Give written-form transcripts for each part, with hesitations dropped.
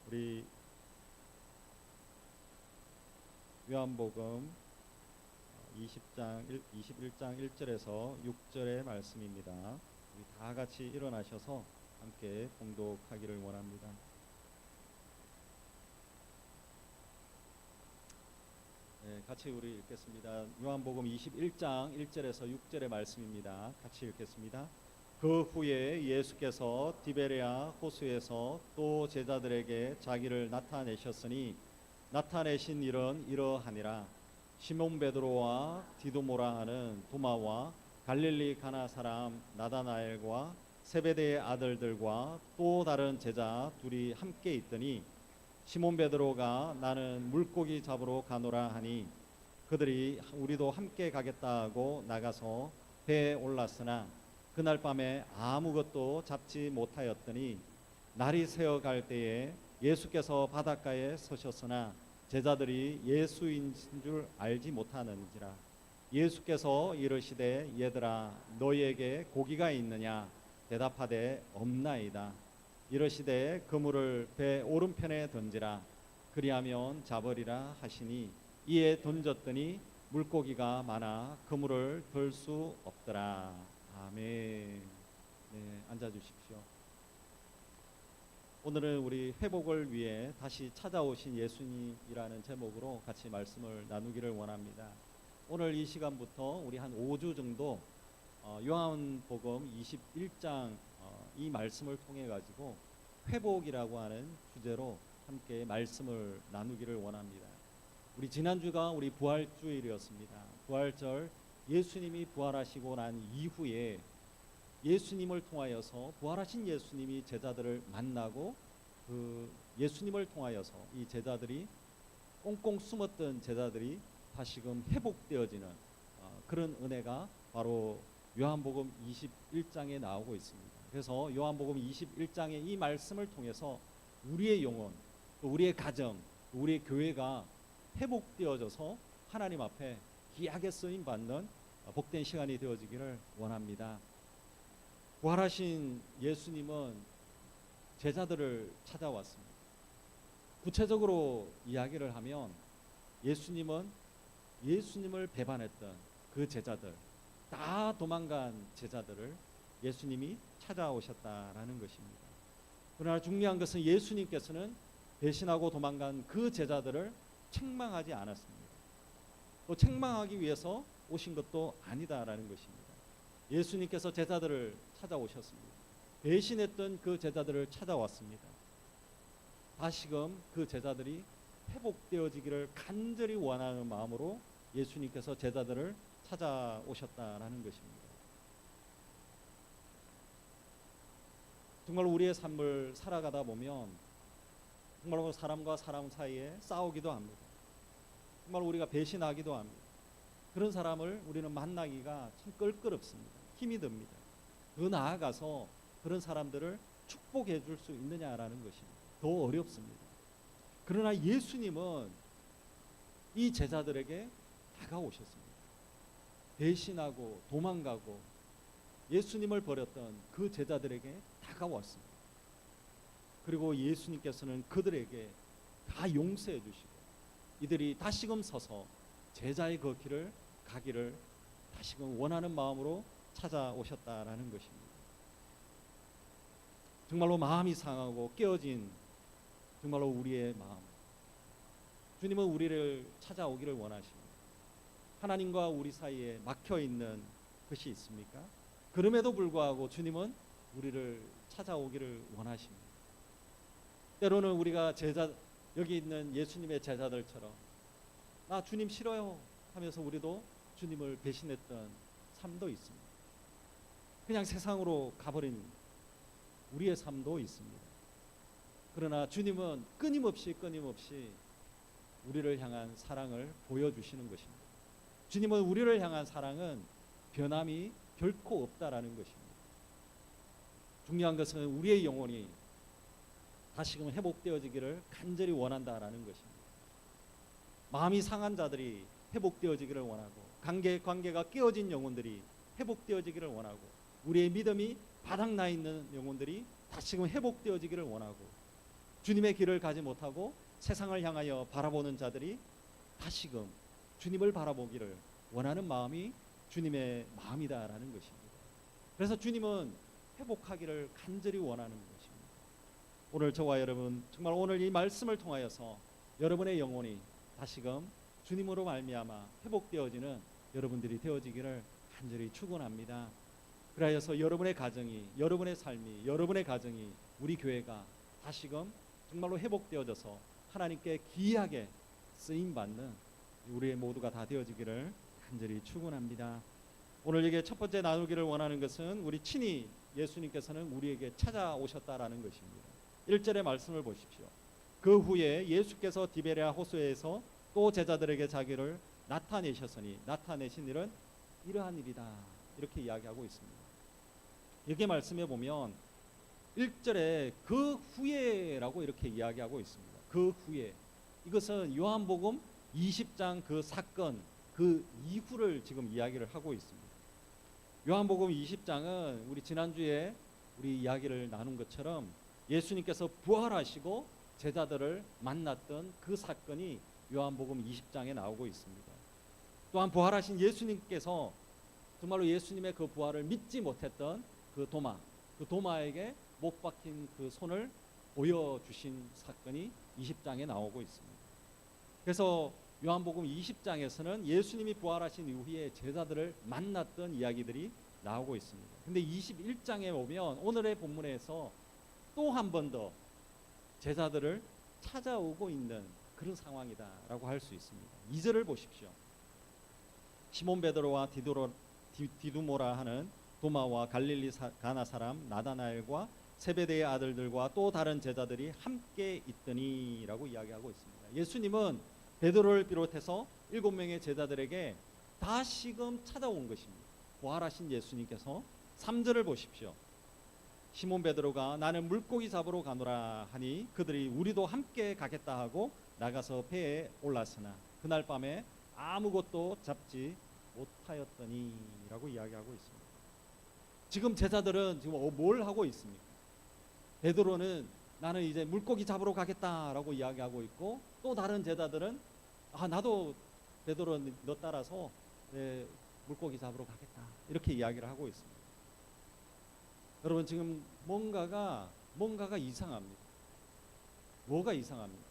우리 요한복음 21장 1절에서 6절의 말씀입니다. 우리 다 같이 일어나셔서 함께 봉독하기를 원합니다. 네, 같이 우리 읽겠습니다. 요한복음 21장 1절에서 6절의 말씀입니다. 같이 읽겠습니다. 그 후에 예수께서 디베레아 호수에서 또 제자들에게 자기를 나타내셨으니 나타내신 일은 이러하니라. 시몬 베드로와 디도모라 하는 도마와 갈릴리 가나 사람 나다나엘과 세베대의 아들들과 또 다른 제자 둘이 함께 있더니 시몬 베드로가 나는 물고기 잡으러 가노라 하니 그들이 우리도 함께 가겠다 하고 나가서 배에 올랐으나 그날 밤에 아무것도 잡지 못하였더니 날이 새어 갈 때에 예수께서 바닷가에 서셨으나 제자들이 예수인 줄 알지 못하는지라. 예수께서 이르시되 얘들아 너희에게 고기가 있느냐 대답하되 없나이다. 이르시되 그물을 배 오른편에 던지라. 그리하면 잡으리라 하시니 이에 던졌더니 물고기가 많아 그물을 들 수 없더라. 아멘. 네, 앉아주십시오. 오늘은 우리 회복을 위해 다시 찾아오신 예수님이라는 제목으로 같이 말씀을 나누기를 원합니다. 오늘 이 시간부터 우리 한 5주 정도 요한복음 21장 이 말씀을 통해 가지고 회복이라고 하는 주제로 함께 말씀을 나누기를 원합니다. 우리 지난주가 우리 부활주일이었습니다. 부활절 예수님이 부활하시고 난 이후에 예수님을 통하여서 부활하신 예수님이 제자들을 만나고 그 예수님을 통하여서 이 제자들이 꽁꽁 숨었던 제자들이 다시금 회복되어지는 그런 은혜가 바로 요한복음 21장에 나오고 있습니다. 그래서 요한복음 21장의 이 말씀을 통해서 우리의 영혼, 또 우리의 가정, 또 우리의 교회가 회복되어져서 하나님 앞에 귀하게 쓰임 받는 복된 시간이 되어지기를 원합니다. 부활하신 예수님은 제자들을 찾아왔습니다. 구체적으로 이야기를 하면 예수님은 예수님을 배반했던 그 제자들, 다 도망간 제자들을 예수님이 찾아오셨다라는 것입니다. 그러나 중요한 것은 예수님께서는 배신하고 도망간 그 제자들을 책망하지 않았습니다. 또 책망하기 위해서 오신 것도 아니다라는 것입니다. 예수님께서 제자들을 찾아오셨습니다. 배신했던 그 제자들을 찾아왔습니다. 다시금 그 제자들이 회복되어지기를 간절히 원하는 마음으로 예수님께서 제자들을 찾아오셨다라는 것입니다. 정말 우리의 삶을 살아가다 보면 정말 사람과 사람 사이에 싸우기도 합니다. 정말 우리가 배신하기도 합니다. 그런 사람을 우리는 만나기가 참 껄끄럽습니다. 힘이 듭니다. 더 나아가서 그런 사람들을 축복해 줄 수 있느냐라는 것입니다. 더 어렵습니다. 그러나 예수님은 이 제자들에게 다가오셨습니다. 배신하고 도망가고 예수님을 버렸던 그 제자들에게 다가왔습니다. 그리고 예수님께서는 그들에게 다 용서해 주시고 이들이 다시금 서서 제자의 그 길을 가기를 다시금 원하는 마음으로 찾아오셨다라는 것입니다. 정말로 마음이 상하고 깨어진 정말로 우리의 마음, 주님은 우리를 찾아오기를 원하십니다. 하나님과 우리 사이에 막혀있는 것이 있습니까? 그럼에도 불구하고 주님은 우리를 찾아오기를 원하십니다. 때로는 우리가 여기 있는 예수님의 제자들처럼 나 주님 싫어요 하면서 우리도 주님을 배신했던 삶도 있습니다. 그냥 세상으로 가버린 우리의 삶도 있습니다. 그러나 주님은 끊임없이 우리를 향한 사랑을 보여주시는 것입니다. 주님은 우리를 향한 사랑은 변함이 결코 없다라는 것입니다. 중요한 것은 우리의 영혼이 다시금 회복되어지기를 간절히 원한다라는 것입니다. 마음이 상한 자들이 회복되어지기를 원하고 관계가 깨어진 영혼들이 회복되어지기를 원하고 우리의 믿음이 바닥나 있는 영혼들이 다시금 회복되어지기를 원하고 주님의 길을 가지 못하고 세상을 향하여 바라보는 자들이 다시금 주님을 바라보기를 원하는 마음이 주님의 마음이다라는 것입니다. 그래서 주님은 회복하기를 간절히 원하는 것입니다. 오늘 저와 여러분 정말 오늘 이 말씀을 통하여서 여러분의 영혼이 다시금 주님으로 말미암아 회복되어지는 여러분들이 되어지기를 간절히 축원합니다. 그래서 여러분의 가정이, 여러분의 삶이, 여러분의 가정이, 우리 교회가 다시금 정말로 회복되어져서 하나님께 귀하게 쓰임 받는 우리의 모두가 다 되어지기를 간절히 축원합니다. 오늘 이게 첫 번째 나누기를 원하는 것은 우리 친히 예수님께서는 우리에게 찾아오셨다라는 것입니다. 1절의 말씀을 보십시오. 그 후에 예수께서 디베랴 호수에서 또 제자들에게 자기를 나타내셨으니 나타내신 일은 이러한 일이다. 이렇게 이야기하고 있습니다. 여기 말씀해 보면 1절에 그 후에라고 이렇게 이야기하고 있습니다. 그 후에. 이것은 요한복음 20장 그 사건, 그 이후를 지금 이야기를 하고 있습니다. 요한복음 20장은 우리 지난주에 우리 이야기를 나눈 것처럼 예수님께서 부활하시고 제자들을 만났던 그 사건이 요한복음 20장에 나오고 있습니다. 또한 부활하신 예수님께서 정말로 예수님의 그 부활을 믿지 못했던 그 도마에게 못 박힌 그 손을 보여주신 사건이 20장에 나오고 있습니다. 그래서 요한복음 20장에서는 예수님이 부활하신 이후에 제자들을 만났던 이야기들이 나오고 있습니다. 근데 21장에 보면 오늘의 본문에서 또 한 번 더 제자들을 찾아오고 있는 그런 상황이다라고 할 수 있습니다. 2절을 보십시오. 시몬 베드로와 디두모라 하는 도마와 갈릴리 가나 사람 나다나엘과 세베대의 아들들과 또 다른 제자들이 함께 있더니라고 이야기하고 있습니다. 예수님은 베드로를 비롯해서 7명의 제자들에게 다시금 찾아온 것입니다. 부활하신 예수님께서 3절을 보십시오. 시몬 베드로가 나는 물고기 잡으러 가노라 하니 그들이 우리도 함께 가겠다 하고 나가서 배에 올랐으나 그날 밤에 아무것도 잡지 못하였더니라고 이야기하고 있습니다. 지금 제자들은 지금 뭘 하고 있습니까? 베드로는 나는 이제 물고기 잡으러 가겠다라고 이야기하고 있고 또 다른 제자들은 나도 베드로 너 따라서 물고기 잡으러 가겠다 이렇게 이야기를 하고 있습니다. 여러분 지금 뭔가가 이상합니다. 뭐가 이상합니까?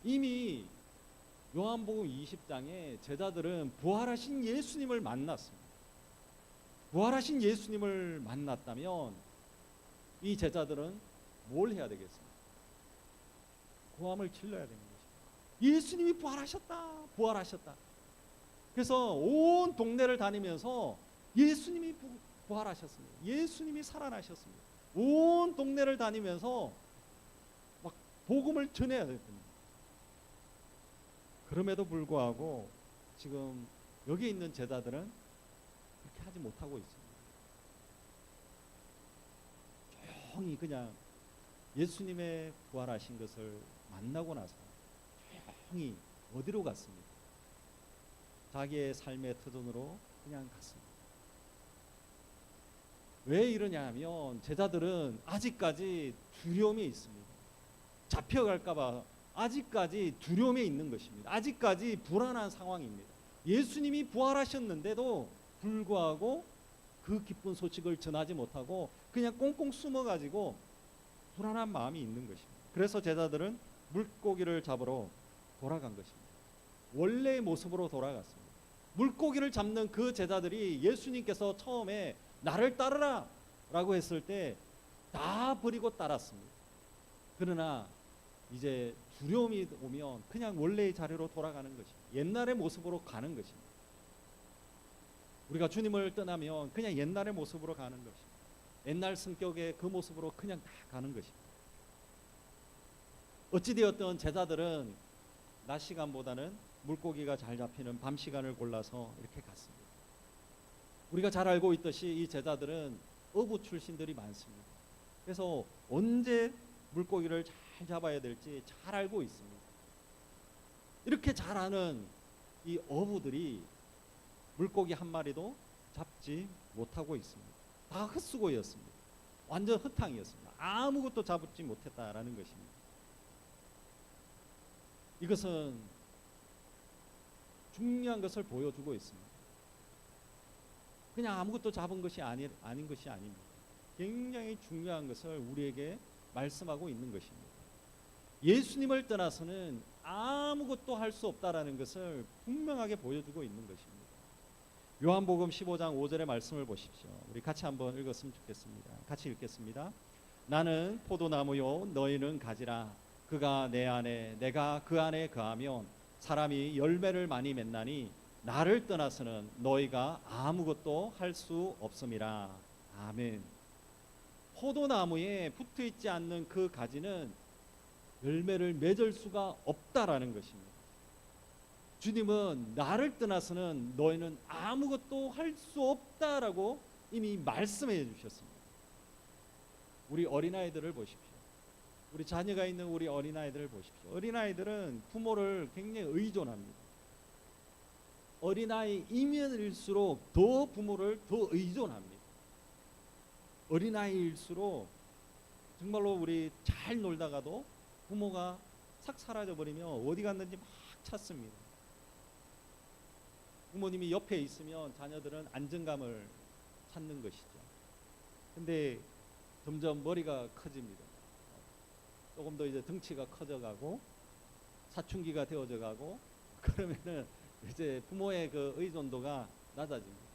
이미 요한복음 20장에 제자들은 부활하신 예수님을 만났습니다. 부활하신 예수님을 만났다면 이 제자들은 뭘 해야 되겠습니까? 고함을 질러야 되는 것입니다. 예수님이 부활하셨다. 그래서 온 동네를 다니면서 예수님이 부활하셨습니다. 예수님이 살아나셨습니다. 온 동네를 다니면서 막 복음을 전해야 됩니다. 그럼에도 불구하고 지금 여기 있는 제자들은 그렇게 하지 못하고 있습니다. 조용히 그냥 예수님의 부활하신 것을 만나고 나서 조용히 어디로 갔습니까? 자기의 삶의 터전으로 그냥 갔습니다. 왜 이러냐 하면 제자들은 아직까지 두려움이 있습니다. 잡혀갈까봐 아직까지 두려움에 있는 것입니다. 아직까지 불안한 상황입니다. 예수님이 부활하셨는데도 불구하고 그 기쁜 소식을 전하지 못하고 그냥 꽁꽁 숨어가지고 불안한 마음이 있는 것입니다. 그래서 제자들은 물고기를 잡으러 돌아간 것입니다. 원래의 모습으로 돌아갔습니다. 물고기를 잡는 그 제자들이 예수님께서 처음에 나를 따르라 라고 했을 때 다 버리고 따랐습니다. 그러나 이제 두려움이 오면 그냥 원래의 자리로 돌아가는 것입니다. 옛날의 모습으로 가는 것입니다. 우리가 주님을 떠나면 그냥 옛날의 모습으로 가는 것입니다. 옛날 성격의 그 모습으로 그냥 다 가는 것입니다. 어찌되었든 제자들은 낮 시간보다는 물고기가 잘 잡히는 밤 시간을 골라서 이렇게 갔습니다. 우리가 잘 알고 있듯이 이 제자들은 어부 출신들이 많습니다. 그래서 언제 물고기를 잘 잡아야 될지 잘 알고 있습니다. 이렇게 잘 아는 이 어부들이 물고기 한 마리도 잡지 못하고 있습니다. 다 헛수고였습니다. 완전 헛탕이었습니다. 아무것도 잡지 못했다라는 것입니다. 이것은 중요한 것을 보여주고 있습니다. 그냥 아무것도 잡은 것이 아닌 것이 아닙니다. 굉장히 중요한 것을 우리에게 말씀하고 있는 것입니다. 예수님을 떠나서는 아무것도 할 수 없다라는 것을 분명하게 보여주고 있는 것입니다. 요한복음 15장 5절의 말씀을 보십시오. 우리 같이 한번 읽었으면 좋겠습니다. 같이 읽겠습니다. 나는 포도나무요 너희는 가지라. 그가 내 안에 내가 그 안에 거하면 사람이 열매를 많이 맺나니 나를 떠나서는 너희가 아무것도 할 수 없음이라. 아멘. 포도나무에 붙어 있지 않는 그 가지는 열매를 맺을 수가 없다라는 것입니다. 주님은 나를 떠나서는 너희는 아무것도 할 수 없다라고 이미 말씀해 주셨습니다. 우리 어린아이들을 보십시오. 우리 자녀가 있는 우리 어린아이들을 보십시오. 어린아이들은 부모를 굉장히 의존합니다. 어린아이이면일수록 더 부모를 더 의존합니다. 어린아이일수록 정말로 우리 잘 놀다가도 부모가 싹 사라져버리면 어디 갔는지 막 찾습니다. 부모님이 옆에 있으면 자녀들은 안정감을 찾는 것이죠. 근데 점점 머리가 커집니다. 조금 더 이제 덩치가 커져가고 사춘기가 되어져가고 그러면은 이제 부모의 그 의존도가 낮아집니다.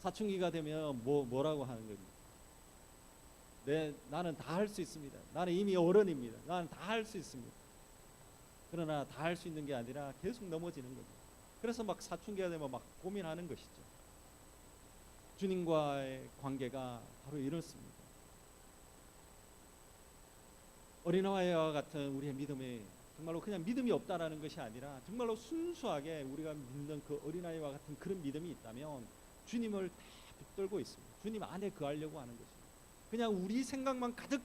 사춘기가 되면 뭐라고 하는 겁니까? 나는 다 할 수 있습니다. 나는 이미 어른입니다. 나는 다 할 수 있습니다. 그러나 다 할 수 있는 게 아니라 계속 넘어지는 겁니다. 그래서 막 사춘기가 되면 막 고민하는 것이죠. 주님과의 관계가 바로 이렇습니다. 어린아이와 같은 우리의 믿음이 정말로 그냥 믿음이 없다라는 것이 아니라 정말로 순수하게 우리가 믿는 그 어린아이와 같은 그런 믿음이 있다면 주님을 다 붙들고 있습니다. 주님 안에 거하려고 하는 것입니다. 그냥 우리 생각만 가득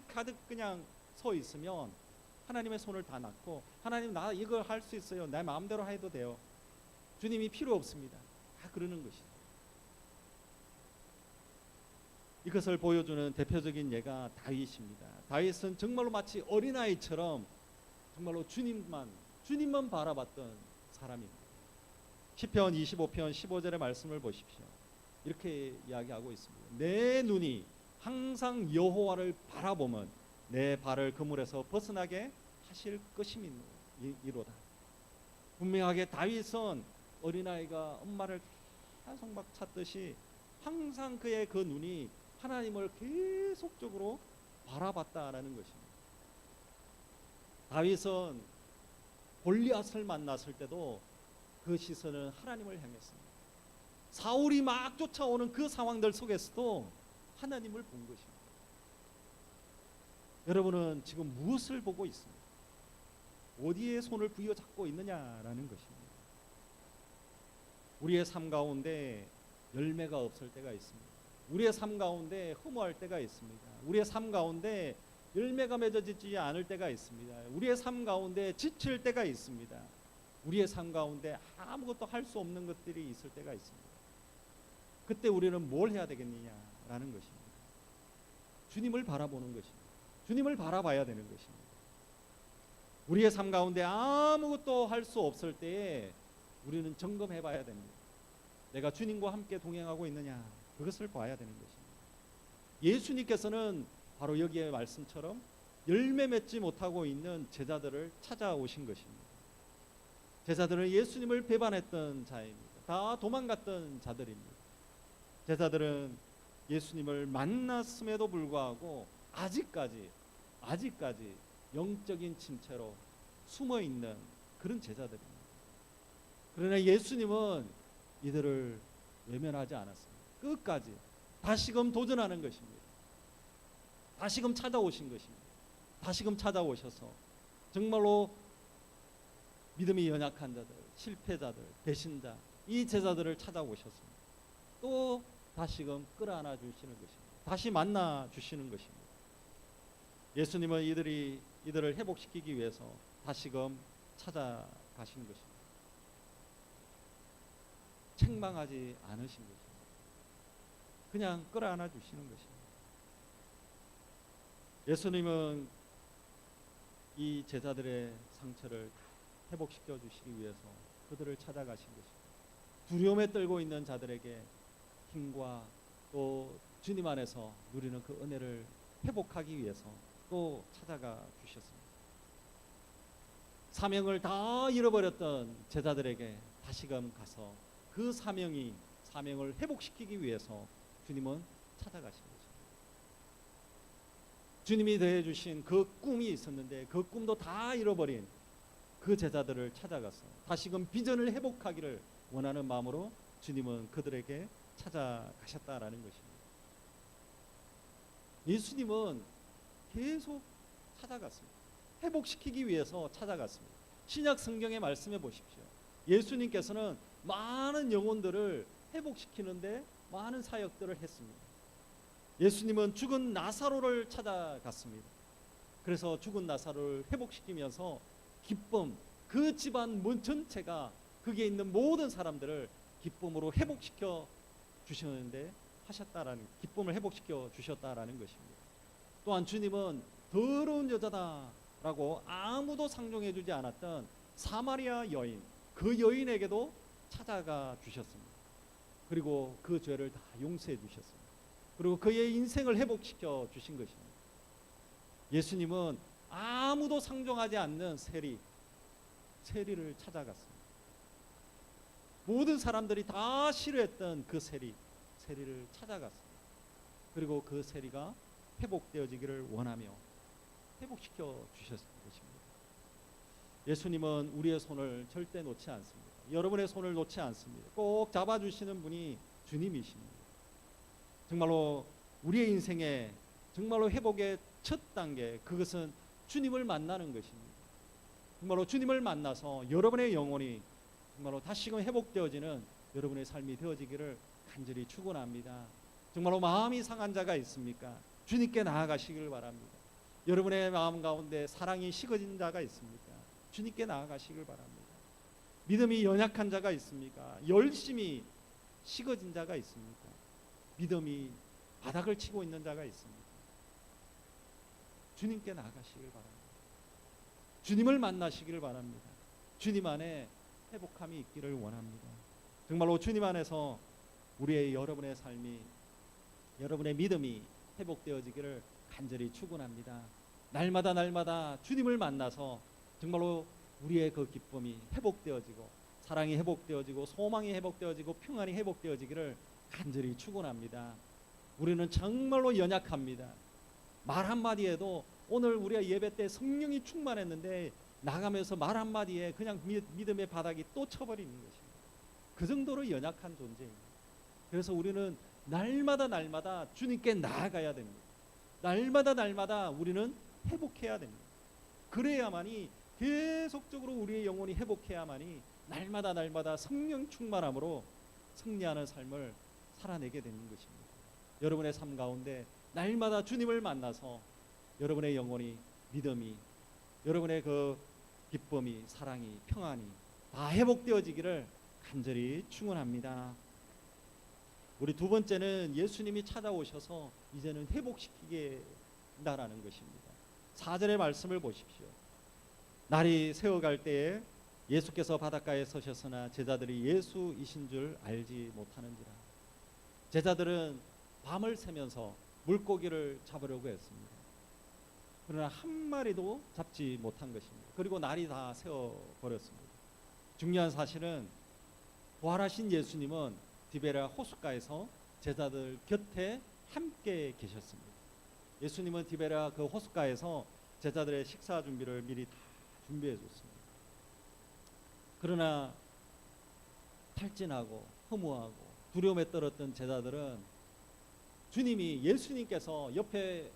그냥 서 있으면 하나님의 손을 다 놨고 하나님 나 이걸 할 수 있어요. 내 마음대로 해도 돼요. 주님이 필요 없습니다. 다 그러는 것이죠. 이것을 보여주는 대표적인 예가 다윗입니다. 다윗은 정말로 마치 어린아이처럼 정말로 주님만 바라봤던 사람입니다. 시편 25편 15절의 말씀을 보십시오. 이렇게 이야기하고 있습니다. 내 눈이 항상 여호와를 바라보면 내 발을 그물에서 벗어나게 하실 것임이로다. 분명하게 다윗은 어린아이가 엄마를 계속 막 찾듯이 항상 그의 그 눈이 하나님을 계속적으로 바라봤다라는 것입니다. 다윗은 골리앗을 만났을 때도 그 시선은 하나님을 향했습니다. 사울이 막 쫓아오는 그 상황들 속에서도 하나님을 본 것입니다. 여러분은 지금 무엇을 보고 있습니까? 어디에 손을 부여잡고 있느냐라는 것입니다. 우리의 삶 가운데 열매가 없을 때가 있습니다. 우리의 삶 가운데 허무할 때가 있습니다. 우리의 삶 가운데 열매가 맺어지지 않을 때가 있습니다. 우리의 삶 가운데 지칠 때가 있습니다. 우리의 삶 가운데 아무것도 할 수 없는 것들이 있을 때가 있습니다. 그때 우리는 뭘 해야 되겠느냐라는 것입니다. 주님을 바라보는 것입니다. 주님을 바라봐야 되는 것입니다. 우리의 삶 가운데 아무것도 할 수 없을 때에 우리는 점검해 봐야 됩니다. 내가 주님과 함께 동행하고 있느냐, 그것을 봐야 되는 것입니다. 예수님께서는 바로 여기에 말씀처럼 열매 맺지 못하고 있는 제자들을 찾아오신 것입니다. 제자들은 예수님을 배반했던 자입니다. 다 도망갔던 자들입니다. 제자들은 예수님을 만났음에도 불구하고 아직까지 영적인 침체로 숨어 있는 그런 제자들입니다. 그러나 예수님은 이들을 외면하지 않았습니다. 끝까지 다시금 도전하는 것입니다. 다시금 찾아오신 것입니다. 다시금 찾아오셔서 정말로 믿음이 연약한 자들, 실패자들, 배신자, 이 제자들을 찾아오셨습니다. 또 다시금 끌어안아 주시는 것입니다. 다시 만나 주시는 것입니다. 예수님은 이들을 회복시키기 위해서 다시금 찾아가신 것입니다. 책망하지 않으신 것입니다. 그냥 끌어안아 주시는 것입니다. 예수님은 이 제자들의 상처를 회복시켜 주시기 위해서 그들을 찾아가신 것입니다. 두려움에 떨고 있는 자들에게 힘과 또 주님 안에서 누리는 그 은혜를 회복하기 위해서 또 찾아가 주셨습니다. 사명을 다 잃어버렸던 제자들에게 다시금 가서 그 사명을 회복시키기 위해서 주님은 찾아가신 것입니다. 주님이 더해주신 그 꿈이 있었는데 그 꿈도 다 잃어버린 그 제자들을 찾아가서 다시금 비전을 회복하기를 원하는 마음으로 주님은 그들에게 찾아가셨다라는 것입니다. 예수님은 계속 찾아갔습니다. 회복시키기 위해서 찾아갔습니다. 신약 성경에 말씀해 보십시오. 예수님께서는 많은 영혼들을 회복시키는데 많은 사역들을 했습니다. 예수님은 죽은 나사로를 찾아갔습니다. 그래서 죽은 나사로를 회복시키면서 기쁨, 그 집안 전체가 거기에 있는 모든 사람들을 기쁨으로 회복시켜 주셨는데 하셨다라는, 기쁨을 회복시켜 주셨다라는 것입니다. 또한 주님은 더러운 여자다라고 아무도 상종해 주지 않았던 사마리아 여인, 그 여인에게도 찾아가 주셨습니다. 그리고 그 죄를 다 용서해 주셨습니다. 그리고 그의 인생을 회복시켜 주신 것입니다. 예수님은 아무도 상종하지 않는 세리를 찾아갔습니다. 모든 사람들이 다 싫어했던 그 세리를 찾아갔습니다. 그리고 그 세리가 회복되어지기를 원하며 회복시켜 주셨을 것입니다. 예수님은 우리의 손을 절대 놓지 않습니다. 여러분의 손을 놓지 않습니다. 꼭 잡아주시는 분이 주님이십니다. 정말로 우리의 인생에 정말로 회복의 첫 단계, 그것은 주님을 만나는 것입니다. 정말로 주님을 만나서 여러분의 영혼이 정말로 다시금 회복되어지는 여러분의 삶이 되어지기를 간절히 축원합니다. 정말로 마음이 상한 자가 있습니까? 주님께 나아가시길 바랍니다. 여러분의 마음 가운데 사랑이 식어진 자가 있습니까? 주님께 나아가시길 바랍니다. 믿음이 연약한 자가 있습니까? 열심히 식어진 자가 있습니까? 믿음이 바닥을 치고 있는 자가 있습니까? 주님께 나아가시길 바랍니다. 주님을 만나시길 바랍니다. 주님 안에 회복함이 있기를 원합니다. 정말로 주님 안에서 우리의 여러분의 삶이, 여러분의 믿음이 회복되어지기를 간절히 축원합니다. 날마다 주님을 만나서 정말로 우리의 그 기쁨이 회복되어지고 사랑이 회복되어지고 소망이 회복되어지고 평안이 회복되어지기를 간절히 축원합니다. 우리는 정말로 연약합니다. 말 한마디에도 오늘 우리가 예배 때 성령이 충만했는데 나가면서 말 한마디에 그냥 믿음의 바닥이 또 쳐버리는 것입니다. 그 정도로 연약한 존재입니다. 그래서 우리는 날마다 주님께 나아가야 됩니다. 날마다 우리는 회복해야 됩니다. 그래야만이 계속적으로 우리의 영혼이 회복해야만이 날마다 성령 충만함으로 승리하는 삶을 살아내게 되는 것입니다. 여러분의 삶 가운데 날마다 주님을 만나서 여러분의 영혼이, 믿음이, 여러분의 그 기쁨이, 사랑이, 평안이 다 회복되어지기를 간절히 축원합니다. 우리 두 번째는 예수님이 찾아오셔서 이제는 회복시키게 한다라는 것입니다. 4절의 말씀을 보십시오. 날이 새어갈 때에 예수께서 바닷가에 서셨으나 제자들이 예수이신 줄 알지 못하는지라. 제자들은 밤을 새면서 물고기를 잡으려고 했습니다. 그러나 한 마리도 잡지 못한 것입니다. 그리고 날이 다 새어버렸습니다. 중요한 사실은 부활하신 예수님은 디베랴 호숫가에서 제자들 곁에 함께 계셨습니다. 예수님은 디베랴 그 호숫가에서 제자들의 식사 준비를 미리 다 준비해 줬습니다. 그러나 탈진하고 허무하고 두려움에 떨었던 제자들은 주님이, 예수님께서 옆에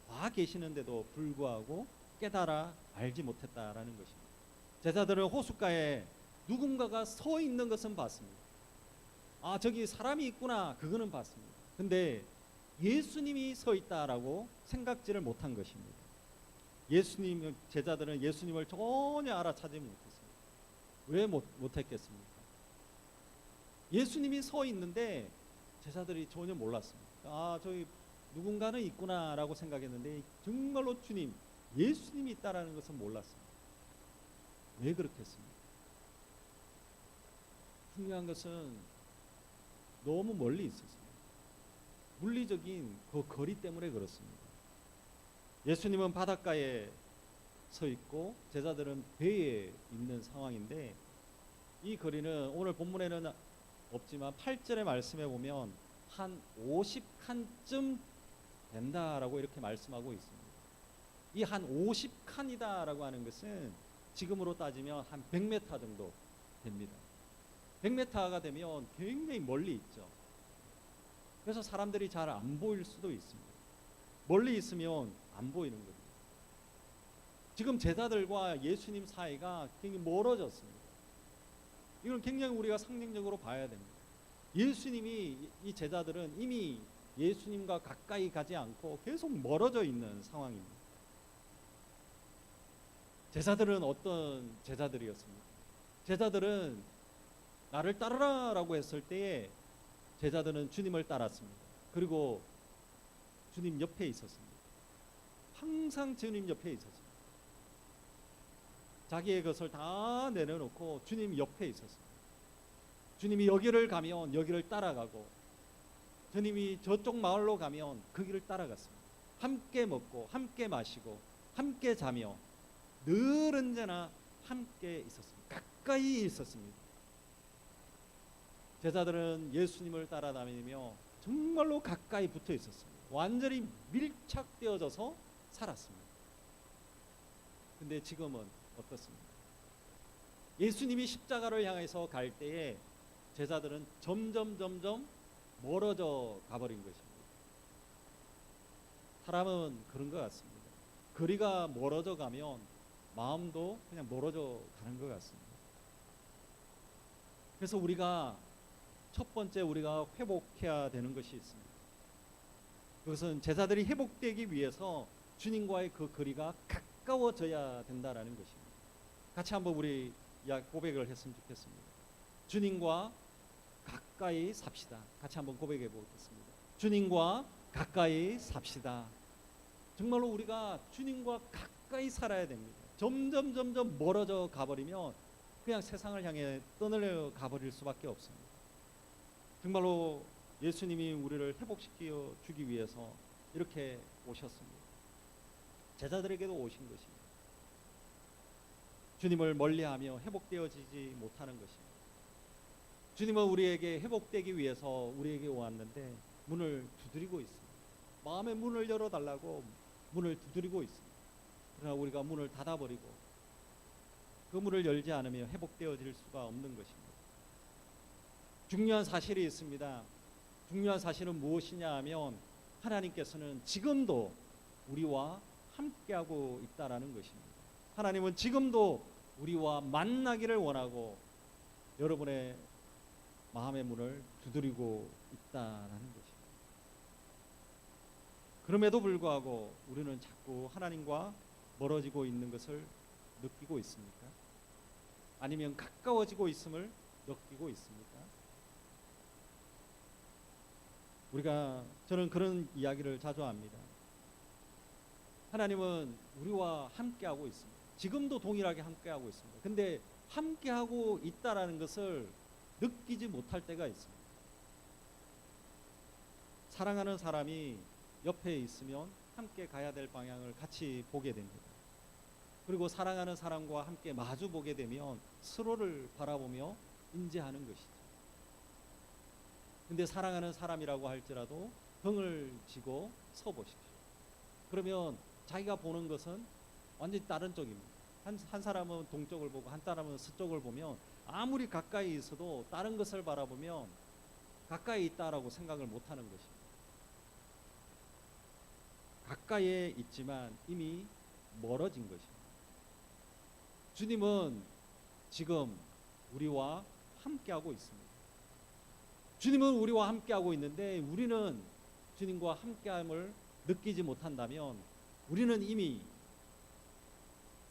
와 계시는데도 불구하고 깨달아 알지 못했다라는 것입니다. 제자들은 호숫가에 누군가가 서 있는 것은 봤습니다. 아, 저기 사람이 있구나, 그거는 봤습니다. 근데 예수님이 서 있다라고 생각지를 못한 것입니다. 제자들은 예수님을 전혀 알아차지 못했습니다. 왜 못했겠습니까? 예수님이 서 있는데 제자들이 전혀 몰랐습니다. 아, 저기 누군가는 있구나라고 생각했는데 정말로 주님, 예수님이 있다라는 것은 몰랐습니다. 왜 그렇겠습니까? 중요한 것은 너무 멀리 있었습니다. 물리적인 그 거리 때문에 그렇습니다. 예수님은 바닷가에 서 있고 제자들은 배에 있는 상황인데, 이 거리는 오늘 본문에는 없지만 8절의 말씀에 보면 한 50칸쯤 된다라고 이렇게 말씀하고 있습니다. 이 한 50칸이다라고 하는 것은 지금으로 따지면 한 100m 정도 됩니다. 100m가 되면 굉장히 멀리 있죠. 그래서 사람들이 잘 안 보일 수도 있습니다. 멀리 있으면 안 보이는 거죠. 지금 제자들과 예수님 사이가 굉장히 멀어졌습니다. 이건 굉장히 우리가 상징적으로 봐야 됩니다. 예수님이, 이 제자들은 이미 예수님과 가까이 가지 않고 계속 멀어져 있는 상황입니다. 제자들은 어떤 제자들이었습니까? 제자들은 나를 따르라라고 했을 때에 제자들은 주님을 따랐습니다. 그리고 주님 옆에 있었습니다. 항상 주님 옆에 있었습니다. 자기의 것을 다 내려놓고 주님 옆에 있었습니다. 주님이 여기를 가면 여기를 따라가고, 주님이 저쪽 마을로 가면 그 길을 따라갔습니다. 함께 먹고 함께 마시고 함께 자며 늘 언제나 함께 있었습니다. 가까이 있었습니다. 제자들은 예수님을 따라다니며 정말로 가까이 붙어 있었습니다. 완전히 밀착되어져서 살았습니다. 근데 지금은 어떻습니까? 예수님이 십자가를 향해서 갈 때에 제자들은 점점 멀어져 가버린 것입니다. 사람은 그런 것 같습니다. 거리가 멀어져 가면 마음도 그냥 멀어져 가는 것 같습니다. 그래서 우리가 첫 번째 우리가 회복해야 되는 것이 있습니다. 그것은 제자들이 회복되기 위해서 주님과의 그 거리가 가까워져야 된다라는 것입니다. 같이 한번 우리 고백을 했으면 좋겠습니다. 주님과 가까이 삽시다. 같이 한번 고백해 보겠습니다. 주님과 가까이 삽시다. 정말로 우리가 주님과 가까이 살아야 됩니다. 점점 멀어져 가버리면 그냥 세상을 향해 떠내려 가버릴 수밖에 없습니다. 정말로 예수님이 우리를 회복시켜 주기 위해서 이렇게 오셨습니다. 제자들에게도 오신 것입니다. 주님을 멀리하며 회복되어지지 못하는 것입니다. 주님은 우리에게 회복되기 위해서 우리에게 왔는데 문을 두드리고 있습니다. 마음의 문을 열어달라고 문을 두드리고 있습니다. 그러나 우리가 문을 닫아버리고 그 문을 열지 않으면 회복되어질 수가 없는 것입니다. 중요한 사실이 있습니다. 중요한 사실은 무엇이냐 하면 하나님께서는 지금도 우리와 함께하고 있다라는 것입니다. 하나님은 지금도 우리와 만나기를 원하고 여러분의 마음의 문을 두드리고 있다라는 것입니다. 그럼에도 불구하고 우리는 자꾸 하나님과 멀어지고 있는 것을 느끼고 있습니까? 아니면 가까워지고 있음을 느끼고 있습니까? 저는 그런 이야기를 자주 합니다. 하나님은 우리와 함께하고 있습니다. 지금도 동일하게 함께하고 있습니다. 근데 함께하고 있다라는 것을 느끼지 못할 때가 있습니다. 사랑하는 사람이 옆에 있으면 함께 가야 될 방향을 같이 보게 됩니다. 그리고 사랑하는 사람과 함께 마주 보게 되면 서로를 바라보며 인지하는 것이죠. 근데 사랑하는 사람이라고 할지라도 등을 지고 서 보십시오. 그러면 자기가 보는 것은 완전히 다른 쪽입니다. 한 사람은 동쪽을 보고 한 사람은 서쪽을 보면 아무리 가까이 있어도 다른 것을 바라보면 가까이 있다라고 생각을 못하는 것입니다. 가까이에 있지만 이미 멀어진 것입니다. 주님은 지금 우리와 함께하고 있습니다. 주님은 우리와 함께하고 있는데 우리는 주님과 함께함을 느끼지 못한다면 우리는 이미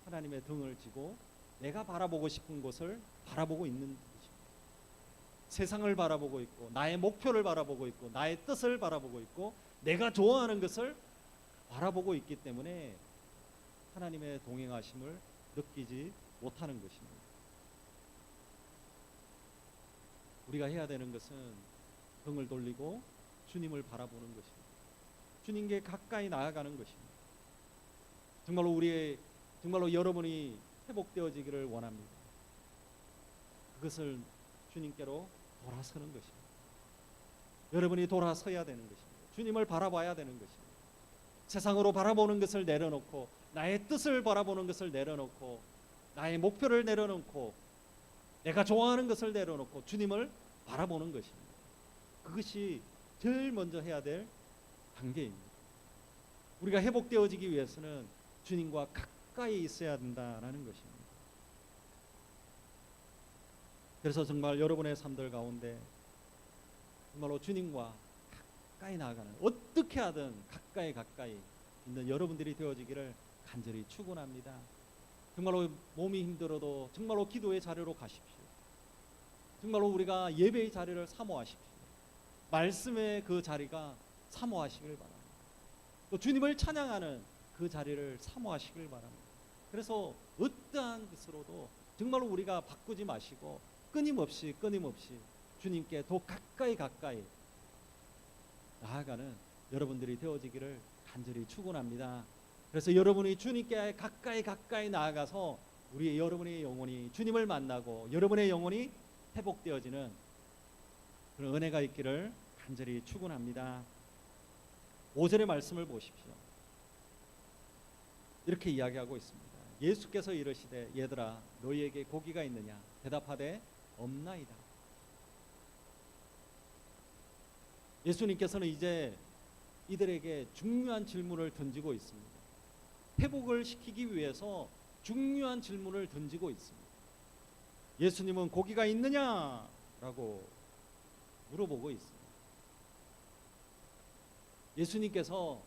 하나님의 등을 지고 내가 바라보고 싶은 곳을 바라보고 있는 것입니다. 세상을 바라보고 있고 나의 목표를 바라보고 있고 나의 뜻을 바라보고 있고 내가 좋아하는 것을 바라보고 있기 때문에 하나님의 동행하심을 느끼지 못하는 것입니다. 우리가 해야 되는 것은 등을 돌리고 주님을 바라보는 것입니다. 주님께 가까이 나아가는 것입니다. 정말로 여러분이 회복되어지기를 원합니다. 그것을 주님께로 돌아서는 것입니다. 여러분이 돌아서야 되는 것입니다. 주님을 바라봐야 되는 것입니다. 세상으로 바라보는 것을 내려놓고 나의 뜻을 바라보는 것을 내려놓고 나의 목표를 내려놓고 내가 좋아하는 것을 내려놓고 주님을 바라보는 것입니다. 그것이 제일 먼저 해야 될 단계입니다. 우리가 회복되어지기 위해서는 주님과 가까이 있어야 된다라는 것입니다. 그래서 정말 여러분의 삶들 가운데 정말로 주님과 가까이 나아가는, 어떻게 하든 가까이 있는 여러분들이 되어지기를 간절히 축원합니다. 정말로 몸이 힘들어도 정말로 기도의 자리로 가십시오. 정말로 우리가 예배의 자리를 사모하십시오. 말씀의 그 자리가 사모하시길 바랍니다. 또 주님을 찬양하는 그 자리를 사모하시길 바랍니다. 그래서 어떠한 것으로도 정말로 우리가 바꾸지 마시고 끊임없이 주님께 더 가까이 나아가는 여러분들이 되어지기를 간절히 축원합니다. 그래서 여러분이 주님께 가까이 나아가서 여러분의 영혼이 주님을 만나고 여러분의 영혼이 회복되어지는 그런 은혜가 있기를 간절히 축원합니다. 5절의 말씀을 보십시오. 이렇게 이야기하고 있습니다. 예수께서 이르시되 얘들아 너희에게 고기가 있느냐 대답하되 없나이다. 예수님께서는 이제 이들에게 중요한 질문을 던지고 있습니다. 회복을 시키기 위해서 중요한 질문을 던지고 있습니다. 예수님은 고기가 있느냐라고 물어보고 있습니다. 예수님께서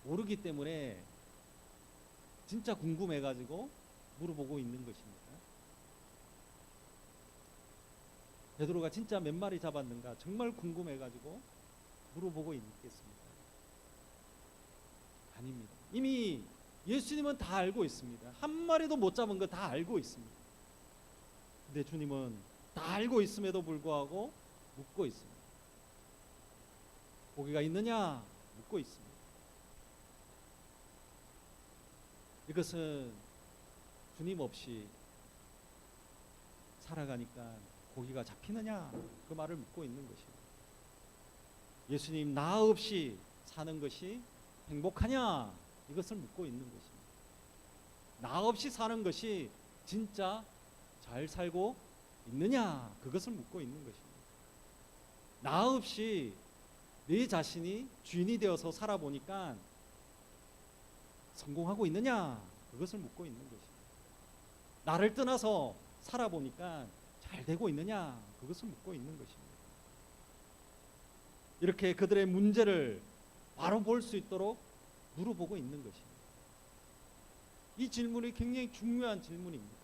모르기 때문에 진짜 궁금해가지고 물어보고 있는 것입니다. 베드로가 진짜 몇 마리 잡았는가 정말 궁금해가지고 물어보고 있겠습니까? 아닙니다. 이미 예수님은 다 알고 있습니다. 한 마리도 못 잡은 거 다 알고 있습니다. 근데 주님은 다 알고 있음에도 불구하고 묻고 있습니다. 고기가 있느냐 묻고 있습니다. 이것은 주님 없이 살아가니까 고기가 잡히느냐 그 말을 묻고 있는 것입니다. 예수님 나 없이 사는 것이 행복하냐 이것을 묻고 있는 것입니다. 나 없이 사는 것이 진짜 잘 살고 있느냐 그것을 묻고 있는 것입니다. 나 없이 내 자신이 주인이 되어서 살아보니까 성공하고 있느냐 그것을 묻고 있는 것입니다. 나를 떠나서 살아보니까 잘 되고 있느냐 그것을 묻고 있는 것입니다. 이렇게 그들의 문제를 바로 볼 수 있도록 물어보고 있는 것입니다. 이 질문이 굉장히 중요한 질문입니다.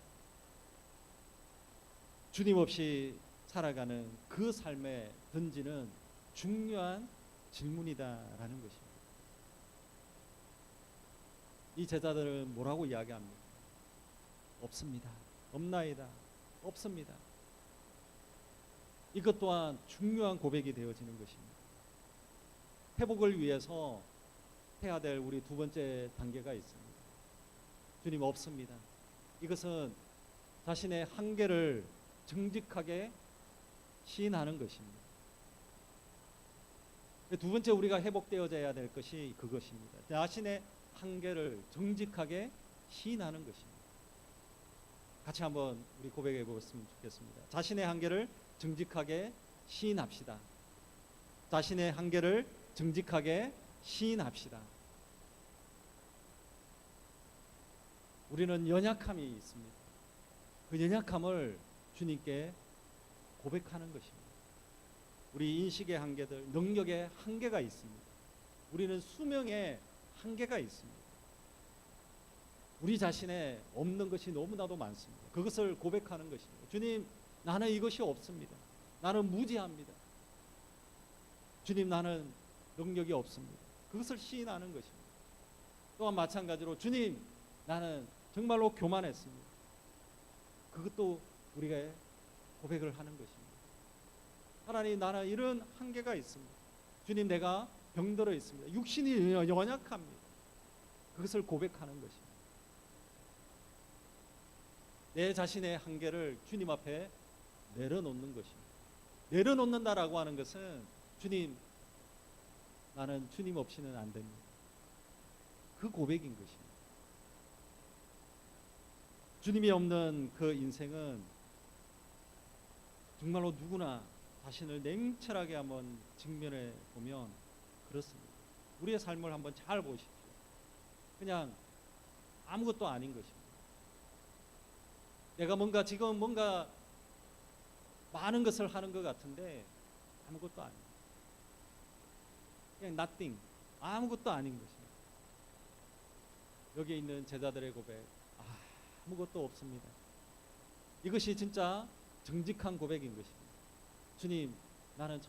주님 없이 살아가는 그 삶에 던지는 중요한 질문이다라는 것입니다. 이 제자들은 뭐라고 이야기합니까? 없습니다. 없나이다. 없습니다. 이것 또한 중요한 고백이 되어지는 것입니다. 회복을 위해서 해야 될 우리 두 번째 단계가 있습니다. 주님 없습니다. 이것은 자신의 한계를 정직하게 시인하는 것입니다. 두 번째 우리가 회복되어져야 될 것이 그것입니다. 자신의 한계를 정직하게 시인하는 것입니다. 같이 한번 우리 고백해 보았으면 좋겠습니다. 자신의 한계를 정직하게 시인합시다. 자신의 한계를 정직하게 시인합시다. 우리는 연약함이 있습니다. 그 연약함을 주님께 고백하는 것입니다. 우리 인식의 한계들, 능력의 한계가 있습니다. 우리는 수명의 한계가 있습니다. 우리 자신에 없는 것이 너무나도 많습니다. 그것을 고백하는 것입니다. 주님, 나는 이것이 없습니다. 나는 무지합니다. 주님, 나는 능력이 없습니다. 그것을 시인하는 것입니다. 또한 마찬가지로 주님, 나는 정말로 교만했습니다. 그것도 우리가 고백을 하는 것입니다. 하나님, 나는 이런 한계가 있습니다. 주님, 내가 병들어 있습니다. 육신이 연약합니다. 그것을 고백하는 것입니다. 내 자신의 한계를 주님 앞에 내려놓는 것입니다. 내려놓는다라고 하는 것은 주님, 나는 주님 없이는 안 됩니다. 그 고백인 것입니다. 주님이 없는 그 인생은 정말로 누구나 자신을 냉철하게 한번 직면해 보면 그렇습니다. 우리의 삶을 한번 잘 보십시오. 그냥 아무것도 아닌 것입니다. 내가 지금 뭔가 많은 것을 하는 것 같은데 아무것도 아닙니다. 그냥 nothing, 아무것도 아닌 것입니다. 여기에 있는 제자들의 고백, 아무것도 없습니다. 이것이 진짜 정직한 고백인 것입니다. 주님, 나는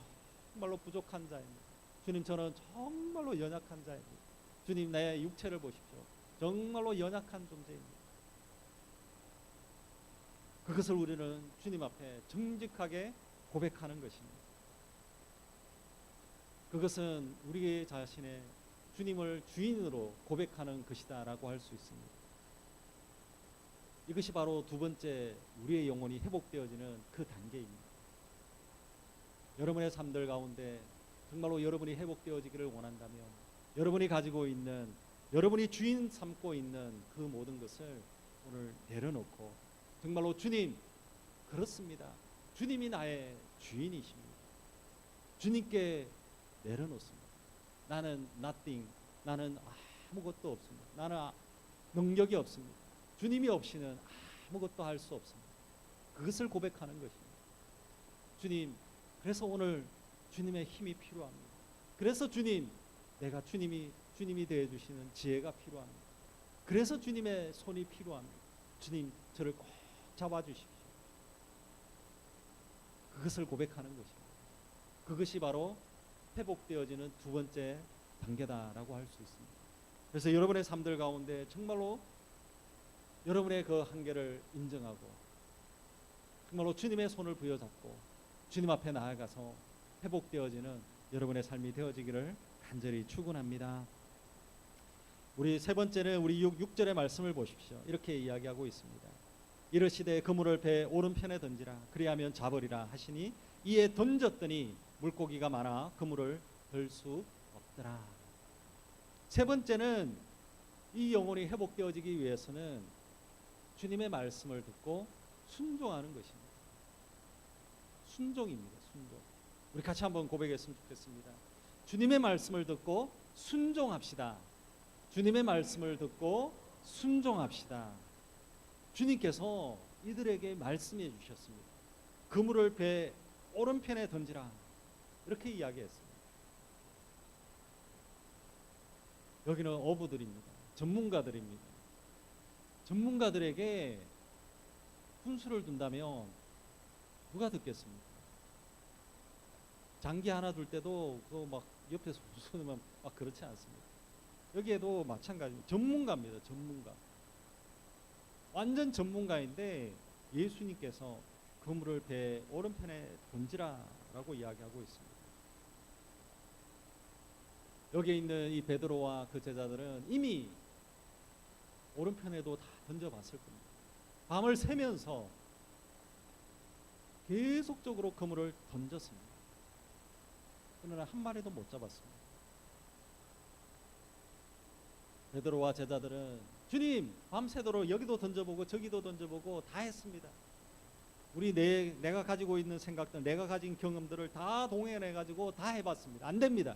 정말로 부족한 자입니다. 주님, 저는 정말로 연약한 자입니다. 주님, 내 육체를 보십시오. 정말로 연약한 존재입니다. 그것을 우리는 주님 앞에 정직하게 고백하는 것입니다. 그것은 우리 자신의 주님을 주인으로 고백하는 것이다라고 할 수 있습니다. 이것이 바로 두 번째 우리의 영혼이 회복되어지는 그 단계입니다. 여러분의 삶들 가운데 정말로 여러분이 회복되어지기를 원한다면 여러분이 가지고 있는, 여러분이 주인 삼고 있는 그 모든 것을 오늘 내려놓고 정말로 주님, 그렇습니다. 주님이 나의 주인이십니다. 주님께 내려놓습니다. 나는 nothing, 나는 아무것도 없습니다. 나는 능력이 없습니다. 주님이 없이는 아무것도 할 수 없습니다. 그것을 고백하는 것입니다. 주님, 그래서 오늘 주님의 힘이 필요합니다. 그래서 주님, 내가 주님이 되어주시는 지혜가 필요합니다. 그래서 주님의 손이 필요합니다. 주님, 저를 꼭 잡아주십시오. 그것을 고백하는 것입니다. 그것이 바로 회복되어지는 두 번째 단계다라고 할 수 있습니다. 그래서 여러분의 삶들 가운데 정말로 여러분의 그 한계를 인정하고 정말로 주님의 손을 부여잡고 주님 앞에 나아가서 회복되어지는 여러분의 삶이 되어지기를 간절히 축원합니다. 우리 세 번째는 우리 6절의 말씀을 보십시오. 이렇게 이야기하고 있습니다. 이르시되 그물을 배 오른편에 던지라 그리하면 잡으리라 하시니 이에 던졌더니 물고기가 많아 그물을 들 수 없더라. 세 번째는 이 영혼이 회복되어지기 위해서는 주님의 말씀을 듣고 순종하는 것입니다. 순종입니다. 순종. 우리 같이 한번 고백했으면 좋겠습니다. 주님의 말씀을 듣고 순종합시다. 주님의 말씀을 듣고 순종합시다. 주님께서 이들에게 말씀해 주셨습니다. 그물을 배 오른편에 던지라. 이렇게 이야기했습니다. 여기는 어부들입니다. 전문가들입니다. 전문가들에게 훈수를 둔다면 누가 듣겠습니까? 장기 하나 둘 때도 그거 막 옆에서 웃으면 막 그렇지 않습니다. 여기에도 마찬가지입니다. 전문가입니다. 전문가. 완전 전문가인데 예수님께서 그물을 배 오른편에 던지라라고 이야기하고 있습니다. 여기에 있는 이 베드로와 그 제자들은 이미 오른편에도 다 던져봤을 겁니다. 밤을 새면서 계속적으로 그물을 던졌습니다. 그러나 한 마리도 못 잡았습니다. 베드로와 제자들은 주님, 밤새도록 여기도 던져보고 저기도 던져보고 다 했습니다. 우리 내가 가지고 있는 생각들, 내가 가진 경험들을 다 동원해가지고 다 해봤습니다. 안 됩니다.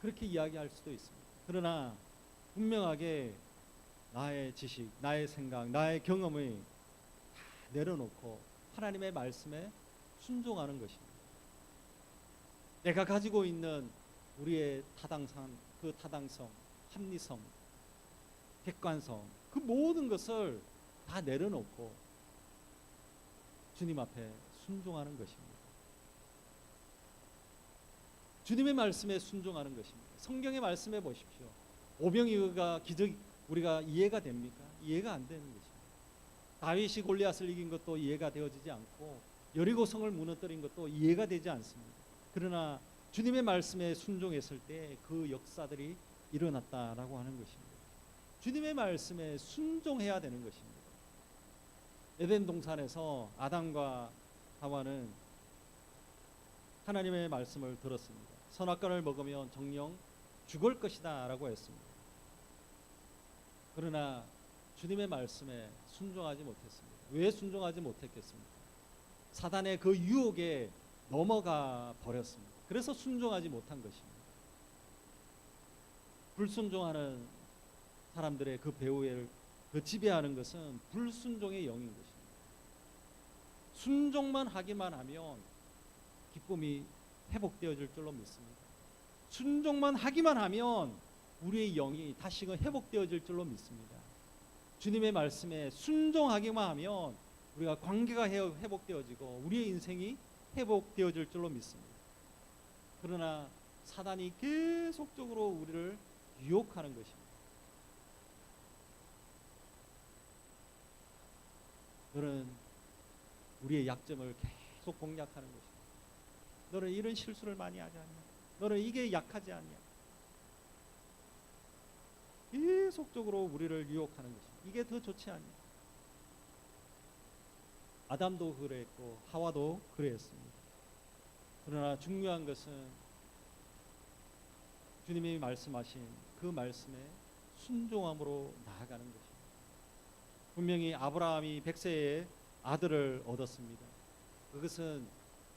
그렇게 이야기할 수도 있습니다. 그러나 분명하게 나의 지식, 나의 생각, 나의 경험을 다 내려놓고 하나님의 말씀에 순종하는 것입니다. 내가 가지고 있는 우리의 그 타당성, 합리성, 객관성, 그 모든 것을 다 내려놓고 주님 앞에 순종하는 것입니다. 주님의 말씀에 순종하는 것입니다. 성경의 말씀해 보십시오. 오병이어가 기적 우리가 이해가 됩니까? 이해가 안 되는 것입니다. 다윗이 골리앗을 이긴 것도 이해가 되어지지 않고 여리고성을 무너뜨린 것도 이해가 되지 않습니다. 그러나 주님의 말씀에 순종했을 때 그 역사들이 일어났다라고 하는 것입니다. 주님의 말씀에 순종해야 되는 것입니다. 에덴 동산에서 아담과 하와는 하나님의 말씀을 들었습니다. 선악과를 먹으면 정령 죽을 것이다 라고 했습니다. 그러나 주님의 말씀에 순종하지 못했습니다. 왜 순종하지 못했겠습니까? 사단의 그 유혹에 넘어가 버렸습니다. 그래서 순종하지 못한 것입니다. 불순종하는 사람들의 그 배후에 그 지배하는 것은 불순종의 영인 것입니다. 순종만 하기만 하면 기쁨이 회복되어질 줄로 믿습니다. 순종만 하기만 하면 우리의 영이 다시금 회복되어질 줄로 믿습니다. 주님의 말씀에 순종하기만 하면 우리가 관계가 회복되어지고 우리의 인생이 회복되어질 줄로 믿습니다. 그러나 사단이 계속적으로 우리를 유혹하는 것입니다. 너는 우리의 약점을 계속 공략하는 것입니다. 너는 이런 실수를 많이 하지 않냐? 너는 이게 약하지 않냐? 계속적으로 우리를 유혹하는 것입니다. 이게 더 좋지 않냐? 아담도 그랬고 하와도 그랬습니다. 그러나 중요한 것은 주님이 말씀하신 그 말씀에 순종함으로 나아가는 것입니다. 분명히 아브라함이 100세에 아들을 얻었습니다. 그것은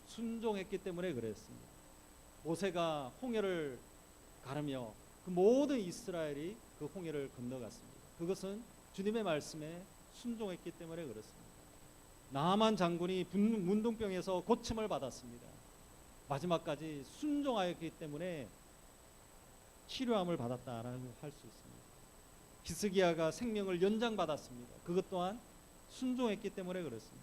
순종했기 때문에 그랬습니다. 모세가 홍해를 가르며 그 모든 이스라엘이 그 홍해를 건너갔습니다. 그것은 주님의 말씀에 순종했기 때문에 그렇습니다. 나아만 장군이 문둥병에서 고침을 받았습니다. 마지막까지 순종하였기 때문에 치료함을 받았다라고 할 수 있습니다. 히스기야가 생명을 연장받았습니다. 그것 또한 순종했기 때문에 그렇습니다.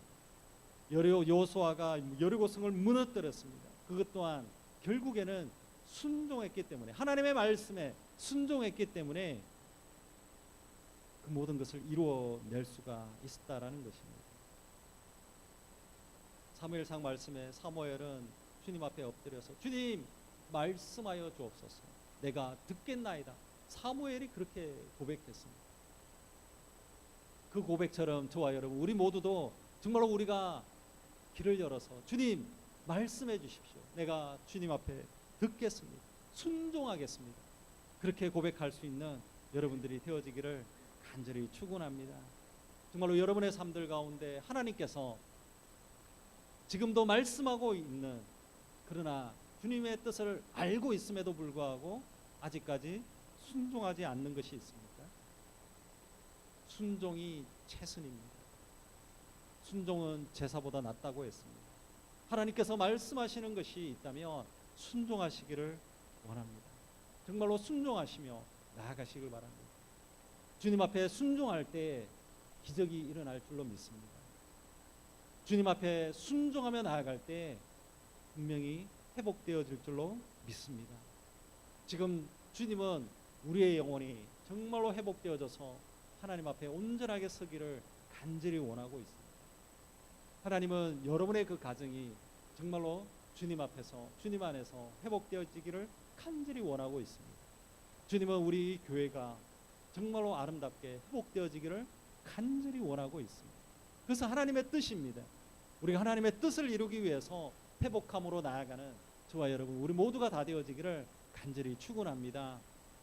여호수아가 여리고성을 무너뜨렸습니다. 그것 또한 결국에는 순종했기 때문에, 하나님의 말씀에 순종했기 때문에 그 모든 것을 이루어낼 수가 있었다라는 것입니다. 사무엘상 말씀에 사무엘은 주님 앞에 엎드려서 주님 말씀하여 주옵소서, 내가 듣겠나이다. 사무엘이 그렇게 고백했습니다. 그 고백처럼 저와 여러분 우리 모두도 정말로 우리가 길을 열어서 주님 말씀해 주십시오, 내가 주님 앞에 듣겠습니다, 순종하겠습니다, 그렇게 고백할 수 있는 여러분들이 되어지기를 간절히 축원합니다. 정말로 여러분의 삶들 가운데 하나님께서 지금도 말씀하고 있는, 그러나 주님의 뜻을 알고 있음에도 불구하고 아직까지 순종하지 않는 것이 있습니까? 순종이 최선입니다. 순종은 제사보다 낫다고 했습니다. 하나님께서 말씀하시는 것이 있다면 순종하시기를 원합니다. 정말로 순종하시며 나아가시길 바랍니다. 주님 앞에 순종할 때 기적이 일어날 줄로 믿습니다. 주님 앞에 순종하며 나아갈 때 분명히 회복되어질 줄로 믿습니다. 지금 주님은 우리의 영혼이 정말로 회복되어져서 하나님 앞에 온전하게 서기를 간절히 원하고 있습니다. 하나님은 여러분의 그 가정이 정말로 주님 앞에서, 주님 안에서 회복되어지기를 간절히 원하고 있습니다. 주님은 우리 교회가 정말로 아름답게 회복되어지기를 간절히 원하고 있습니다. 그래서 하나님의 뜻입니다. 우리가 하나님의 뜻을 이루기 위해서 회복함으로 나아가는 저와 여러분 우리 모두가 다 되어지기를 간절히 축원합니다.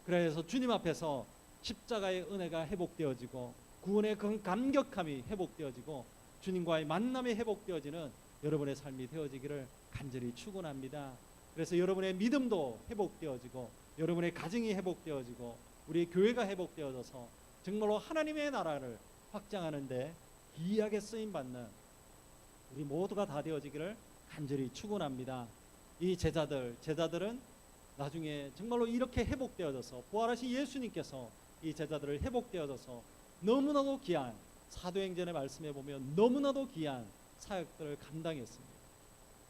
그래서 주님 앞에서 십자가의 은혜가 회복되어지고 구원의 그 감격함이 회복되어지고 주님과의 만남이 회복되어지는 여러분의 삶이 되어지기를 간절히 축원합니다. 그래서 여러분의 믿음도 회복되어지고 여러분의 가정이 회복되어지고 우리 교회가 회복되어져서 정말로 하나님의 나라를 확장하는 데 기이하게 쓰임받는 우리 모두가 다 되어지기를 간절히 축원합니다. 이 제자들은 나중에 정말로 이렇게 회복되어져서 부활하신 예수님께서 이 제자들을 회복되어져서 너무나도 귀한, 사도행전의 말씀에 보면 너무나도 귀한 사역들을 감당했습니다.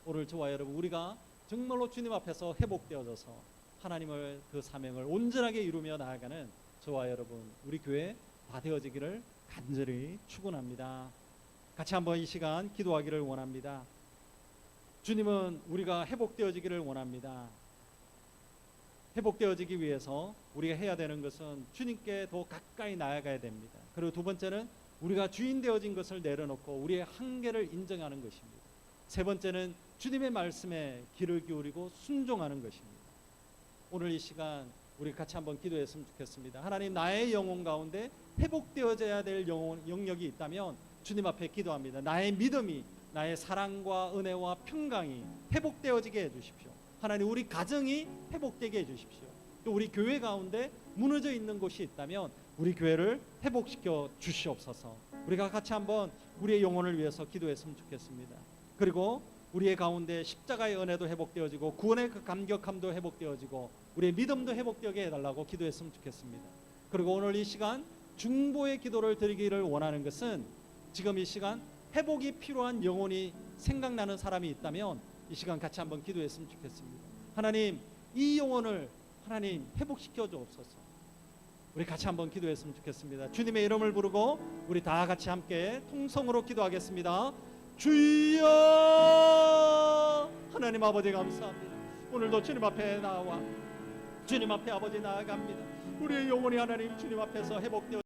오늘 저와 여러분 우리가 정말로 주님 앞에서 회복되어져서 하나님을 그 사명을 온전하게 이루며 나아가는 저와 여러분 우리 교회 다 되어지기를 간절히 축원합니다. 같이 한번 이 시간 기도하기를 원합니다. 주님은 우리가 회복되어지기를 원합니다. 회복되어지기 위해서 우리가 해야 되는 것은 주님께 더 가까이 나아가야 됩니다. 그리고 두 번째는 우리가 주인 되어진 것을 내려놓고 우리의 한계를 인정하는 것입니다. 세 번째는 주님의 말씀에 귀를 기울이고 순종하는 것입니다. 오늘 이 시간 우리 같이 한번 기도했으면 좋겠습니다. 하나님, 나의 영혼 가운데 회복되어져야 될 영역이 있다면 주님 앞에 기도합니다. 나의 믿음이, 나의 사랑과 은혜와 평강이 회복되어지게 해주십시오. 하나님, 우리 가정이 회복되게 해주십시오. 또 우리 교회 가운데 무너져 있는 곳이 있다면 우리 교회를 회복시켜 주시옵소서. 우리가 같이 한번 우리의 영혼을 위해서 기도했으면 좋겠습니다. 그리고 우리의 가운데 십자가의 은혜도 회복되어지고 구원의 그 감격함도 회복되어지고 우리의 믿음도 회복되게 해달라고 기도했으면 좋겠습니다. 그리고 오늘 이 시간 중보의 기도를 드리기를 원하는 것은 지금 이 시간 회복이 필요한 영혼이 생각나는 사람이 있다면 이 시간 같이 한번 기도했으면 좋겠습니다. 하나님, 이 영혼을 하나님 회복시켜 주옵소서. 우리 같이 한번 기도했으면 좋겠습니다. 주님의 이름을 부르고 우리 다 같이 함께 통성으로 기도하겠습니다. 주여! 하나님 아버지 감사합니다. 오늘도 주님 앞에 나와 주님 앞에 아버지 나아갑니다. 우리의 영혼이 하나님 주님 앞에서 회복되어